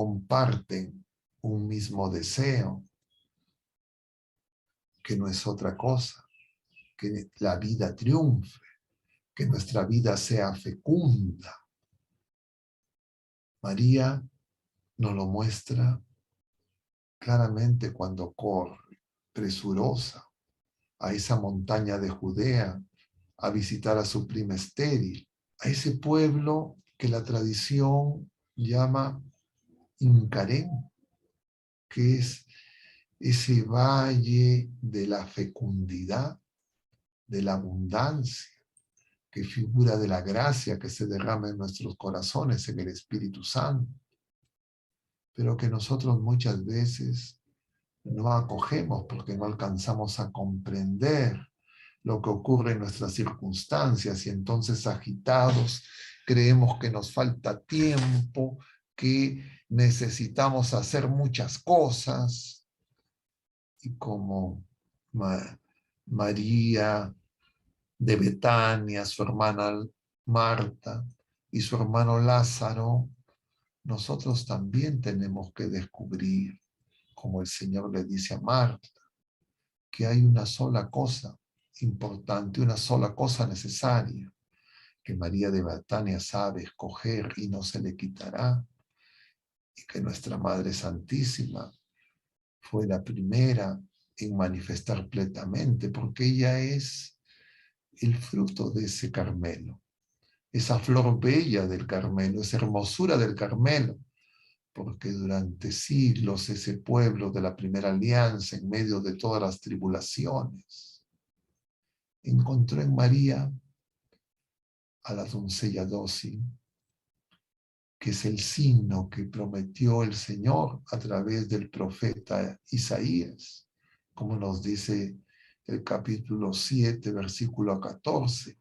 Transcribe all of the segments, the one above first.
comparten un mismo deseo, que no es otra cosa, que la vida triunfe, que nuestra vida sea fecunda. María nos lo muestra claramente cuando corre, presurosa, a esa montaña de Judea, a visitar a su prima estéril, a ese pueblo que la tradición llama Incarén, que es ese valle de la fecundidad, de la abundancia, que figura de la gracia que se derrama en nuestros corazones, en el Espíritu Santo, pero que nosotros muchas veces no acogemos porque no alcanzamos a comprender lo que ocurre en nuestras circunstancias y entonces agitados creemos que nos falta tiempo, que necesitamos hacer muchas cosas y como María de Betania, su hermana Marta y su hermano Lázaro, nosotros también tenemos que descubrir, como el Señor le dice a Marta, que hay una sola cosa importante, una sola cosa necesaria, que María de Betania sabe escoger y no se le quitará, y que nuestra Madre Santísima fue la primera en manifestar plenamente, porque ella es el fruto de ese Carmelo, esa flor bella del Carmelo, esa hermosura del Carmelo, porque durante siglos ese pueblo de la primera alianza, en medio de todas las tribulaciones, encontró en María a la doncella dócil, que es el signo que prometió el Señor a través del profeta Isaías, como nos dice el capítulo 7, versículo 14.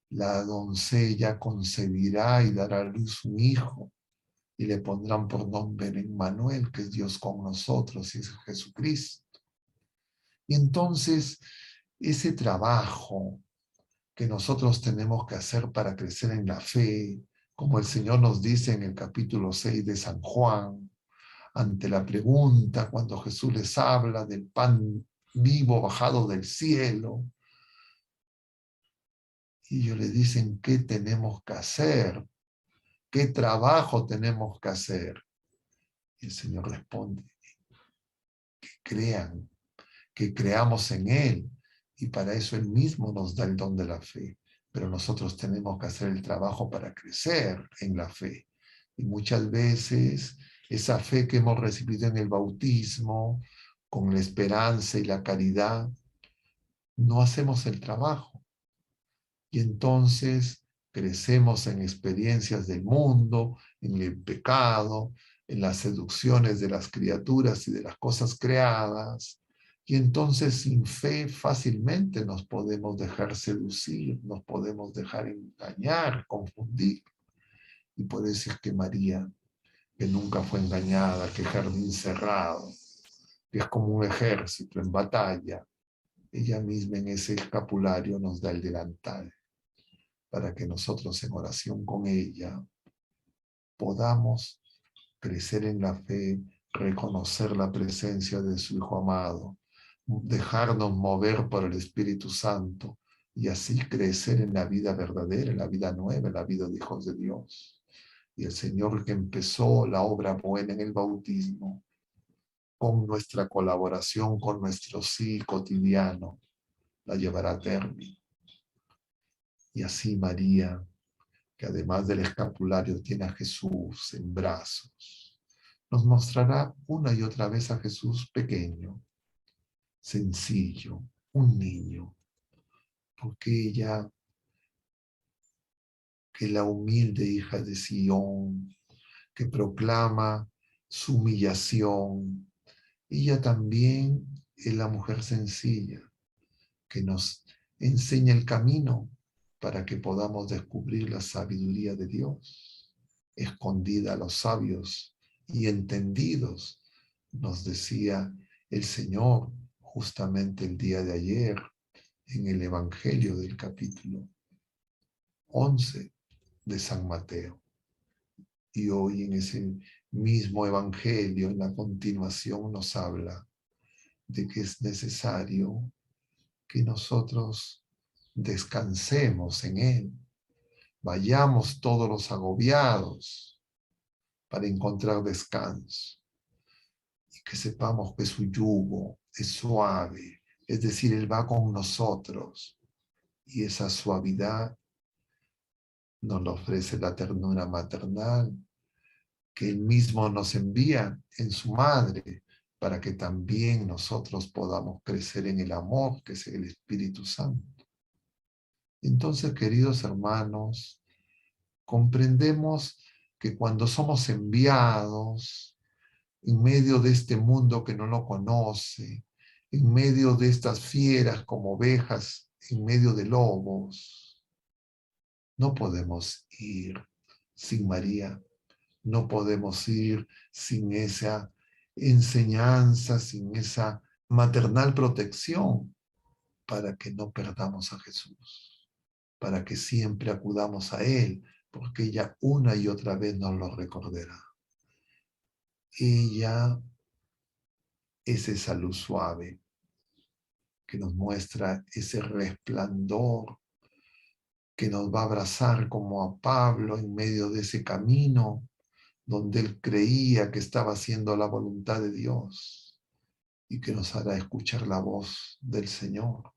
La doncella concebirá y dará a luz un hijo, y le pondrán por nombre Emmanuel, que es Dios con nosotros, y es Jesucristo. Y entonces, ese trabajo que nosotros tenemos que hacer para crecer en la fe, como el Señor nos dice en el capítulo 6 de San Juan, ante la pregunta cuando Jesús les habla del pan vivo bajado del cielo, y ellos le dicen, ¿qué tenemos que hacer? ¿Qué trabajo tenemos que hacer? Y el Señor responde, que crean, que creamos en Él, y para eso Él mismo nos da el don de la fe. Pero nosotros tenemos que hacer el trabajo para crecer en la fe. Y muchas veces esa fe que hemos recibido en el bautismo, con la esperanza y la caridad, no hacemos el trabajo. Y entonces crecemos en experiencias del mundo, en el pecado, en las seducciones de las criaturas y de las cosas creadas. Y entonces sin fe fácilmente nos podemos dejar seducir, nos podemos dejar engañar, confundir. Y por eso es que María, que nunca fue engañada, que jardín cerrado, que es como un ejército en batalla, ella misma en ese escapulario nos da el delantal, para que nosotros en oración con ella podamos crecer en la fe, reconocer la presencia de su Hijo amado, dejarnos mover por el Espíritu Santo y así crecer en la vida verdadera, en la vida nueva, en la vida de hijos de Dios. Y el Señor que empezó la obra buena en el bautismo, con nuestra colaboración, con nuestro sí cotidiano, la llevará a término. Y así María, que además del escapulario tiene a Jesús en brazos, nos mostrará una y otra vez a Jesús pequeño, sencillo, un niño, porque ella, que la humilde hija de Sión, que proclama su humillación, ella también es la mujer sencilla, que nos enseña el camino para que podamos descubrir la sabiduría de Dios, escondida a los sabios y entendidos, nos decía el Señor justamente el día de ayer en el Evangelio del capítulo 11 de San Mateo. Y hoy en ese mismo Evangelio en la continuación nos habla de que es necesario que nosotros descansemos en Él, vayamos todos los agobiados para encontrar descanso y que sepamos que su yugo es suave, es decir, Él va con nosotros y esa suavidad nos lo ofrece la ternura maternal que Él mismo nos envía en su madre para que también nosotros podamos crecer en el amor que es el Espíritu Santo. Entonces, queridos hermanos, comprendemos que cuando somos enviados en medio de este mundo que no lo conoce, en medio de estas fieras como ovejas, en medio de lobos, no podemos ir sin María, no podemos ir sin esa enseñanza, sin esa maternal protección para que no perdamos a Jesús, para que siempre acudamos a Él, porque ella una y otra vez nos lo recordará. Ella es esa luz suave que nos muestra ese resplandor que nos va a abrazar como a Pablo en medio de ese camino donde él creía que estaba haciendo la voluntad de Dios y que nos hará escuchar la voz del Señor,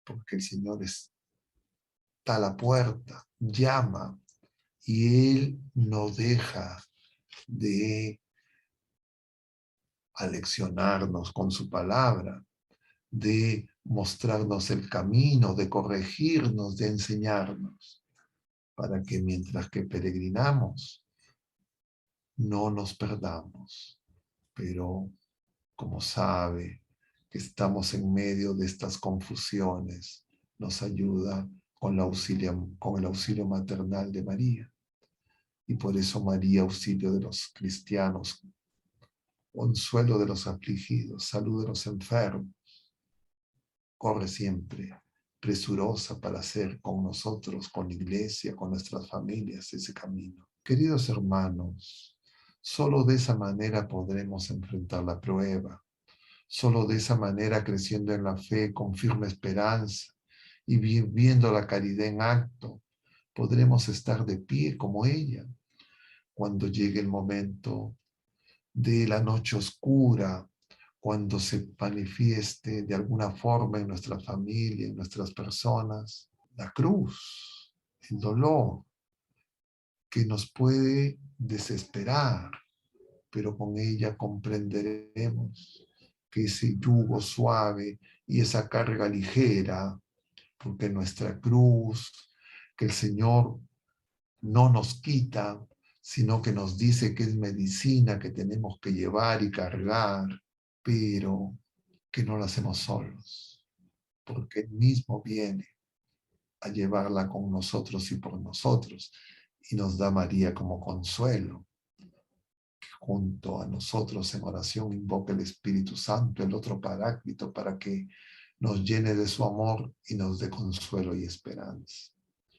porque el Señor está a la puerta, llama y Él no deja de aleccionarnos con su palabra, de mostrarnos el camino, de corregirnos, de enseñarnos, para que mientras que peregrinamos no nos perdamos. Pero como sabe que estamos en medio de estas confusiones, nos ayuda con el auxilio maternal de María. Y por eso María, auxilio de los cristianos, consuelo de los afligidos, salud de los enfermos, corre siempre presurosa para hacer con nosotros, con la iglesia, con nuestras familias, ese camino. Queridos hermanos, solo de esa manera podremos enfrentar la prueba. Solo de esa manera, creciendo en la fe con firme esperanza y viendo la caridad en acto, podremos estar de pie como ella cuando llegue el momento de la noche oscura, cuando se manifieste de alguna forma en nuestra familia, en nuestras personas, la cruz, el dolor que nos puede desesperar, pero con ella comprenderemos que ese yugo suave y esa carga ligera, porque nuestra cruz, que el Señor no nos quita, sino que nos dice que es medicina que tenemos que llevar y cargar, pero que no la hacemos solos, porque Él mismo viene a llevarla con nosotros y por nosotros, y nos da María como consuelo. Junto a nosotros en oración invoca el Espíritu Santo, el otro Paráclito, para que nos llene de su amor y nos dé consuelo y esperanza.